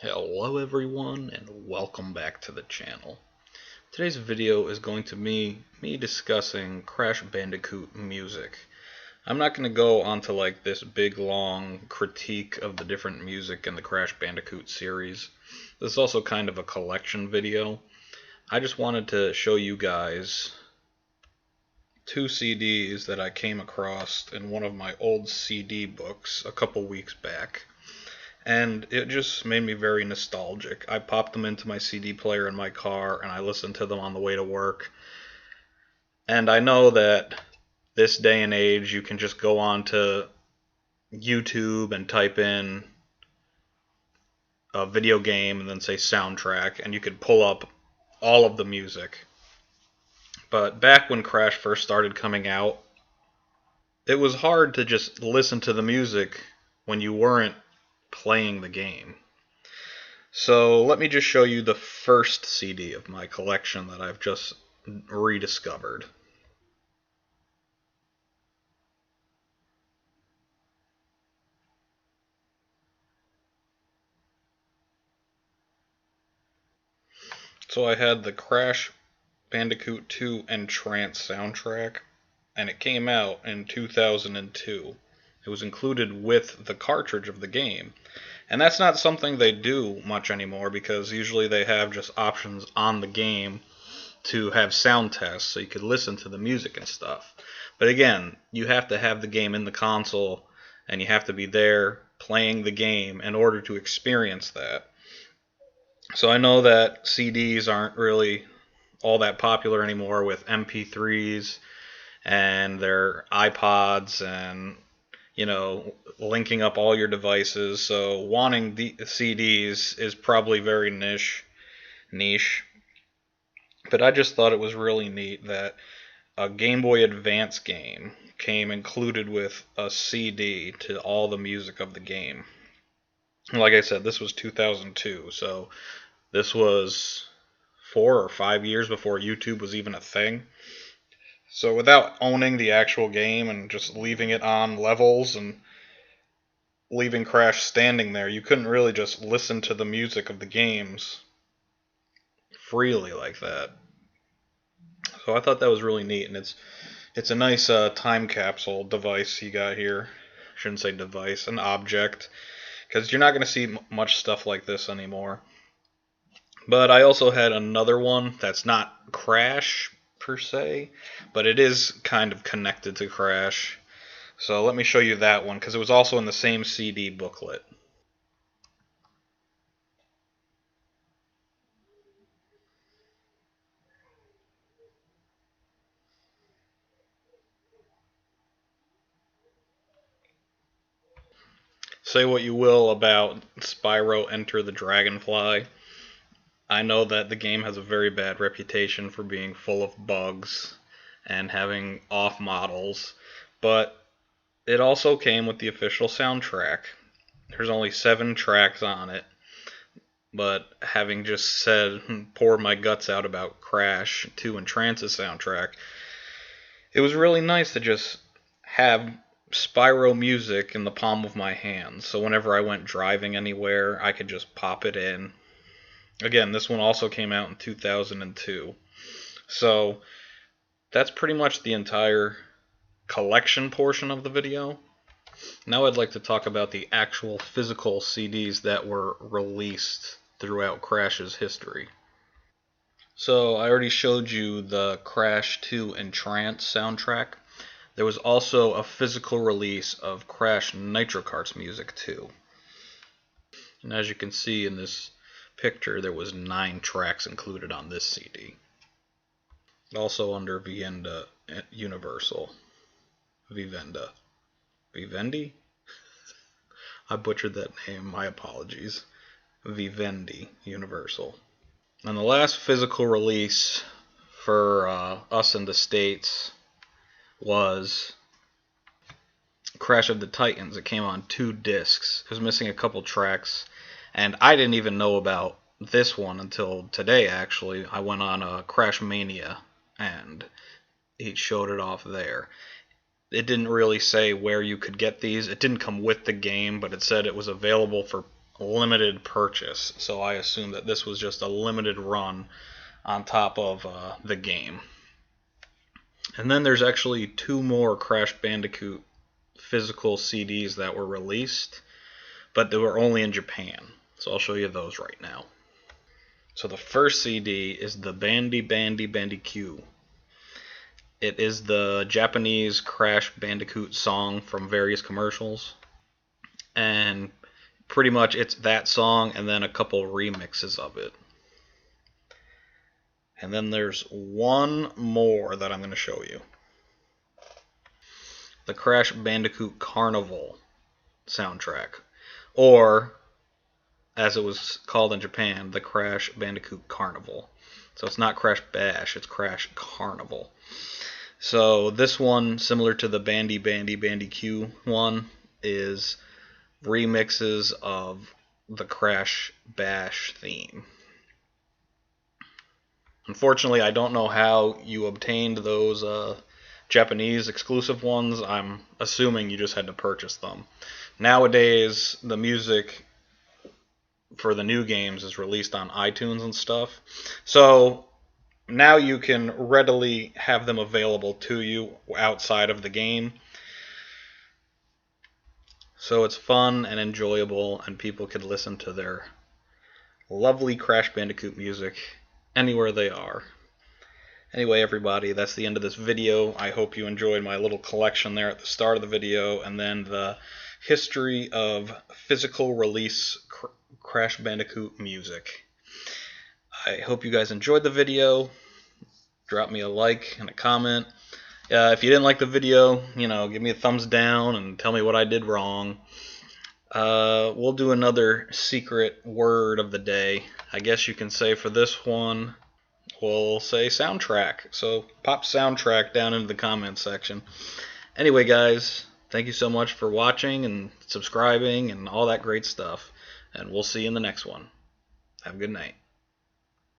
Hello everyone and welcome back to the channel. Today's video is going to be me discussing Crash Bandicoot music. I'm not going to go onto like this big long critique of the different music in the Crash Bandicoot series. This is also kind of a collection video. I just wanted to show you guys two CDs that I came across in one of my old CD books a couple weeks back. And it just made me very nostalgic. I popped them into my CD player in my car and I listened to them on the way to work. And I know that this day and age you can just go on to YouTube and type in a video game and then say soundtrack and you could pull up all of the music. But back when Crash first started coming out, it was hard to just listen to the music when you weren't playing the game. So let me just show you the first CD of my collection that I've just rediscovered. So I had the Crash Bandicoot 2 and Trance soundtrack, and it came out in 2002. It was included with the cartridge of the game. And that's not something they do much anymore because usually they have just options on the game to have sound tests so you could listen to the music and stuff. But again, you have to have the game in the console and you have to be there playing the game in order to experience that. So I know that CDs aren't really all that popular anymore with MP3s and their iPods and linking up all your devices. So wanting the CDs is probably very niche. But I just thought it was really neat that a Game Boy Advance game came included with a CD to all the music of the game. Like I said, this was 2002, so this was 4 or 5 years before YouTube was even a thing. So without owning the actual game and just leaving it on levels and leaving Crash standing there, you couldn't really just listen to the music of the games freely like that. So I thought that was really neat, and it's a nice time capsule device you got here. Shouldn't say device, an object, because you're not going to see much stuff like this anymore. But I also had another one that's not Crash per se, but it is kind of connected to Crash. So let me show you that one, because it was also in the same CD booklet. Say what you will about Spyro Enter the Dragonfly. I know that the game has a very bad reputation for being full of bugs and having off models, but it also came with the official soundtrack. There's only 7 tracks on it, but having just poured my guts out about Crash 2 and Trance's soundtrack, it was really nice to just have Spyro music in the palm of my hand. So whenever I went driving anywhere, I could just pop it in. Again, this one also came out in 2002. So that's pretty much the entire collection portion of the video. Now I'd like to talk about the actual physical CDs that were released throughout Crash's history. So I already showed you the Crash 2 and Trance soundtrack. There was also a physical release of Crash Nitro Karts music too. And as you can see in this picture, there was 9 tracks included on this CD. Also under Vivendi Universal. Vivendi? I butchered that name, my apologies. Vivendi Universal. And the last physical release for us in the States was Crash of the Titans. It came on 2 discs. It was missing a couple tracks, and I didn't even know about this one until today, actually. I went on Crash Mania, and he showed it off there. It didn't really say where you could get these. It didn't come with the game, but it said it was available for limited purchase, so I assume that this was just a limited run on top of the game. And then there's actually 2 more Crash Bandicoot physical CDs that were released, but they were only in Japan. So I'll show you those right now. So the first CD is the Bandicoot. It is the Japanese Crash Bandicoot song from various commercials. And pretty much it's that song and then a couple remixes of it. And then there's one more that I'm going to show you. The Crash Bandicoot Carnival soundtrack. Or, as it was called in Japan, the Crash Bandicoot Carnival. So it's not Crash Bash, it's Crash Carnival. So this one, similar to the Bandicoot one, is remixes of the Crash Bash theme. Unfortunately, I don't know how you obtained those Japanese exclusive ones. I'm assuming you just had to purchase them. Nowadays, the music for the new games is released on iTunes and stuff. So now you can readily have them available to you outside of the game. So it's fun and enjoyable, and people could listen to their lovely Crash Bandicoot music anywhere they are. Anyway, everybody, that's the end of this video. I hope you enjoyed my little collection there at the start of the video, and then the history of physical release Crash Bandicoot music. I hope you guys enjoyed the video. Drop me a like and a comment. If you didn't like the video, give me a thumbs down and tell me what I did wrong. We'll do another secret word of the day. I guess you can say for this one, we'll say soundtrack. So pop soundtrack down into the comments section. Anyway, guys, thank you so much for watching and subscribing and all that great stuff. And we'll see you in the next one. Have a good night.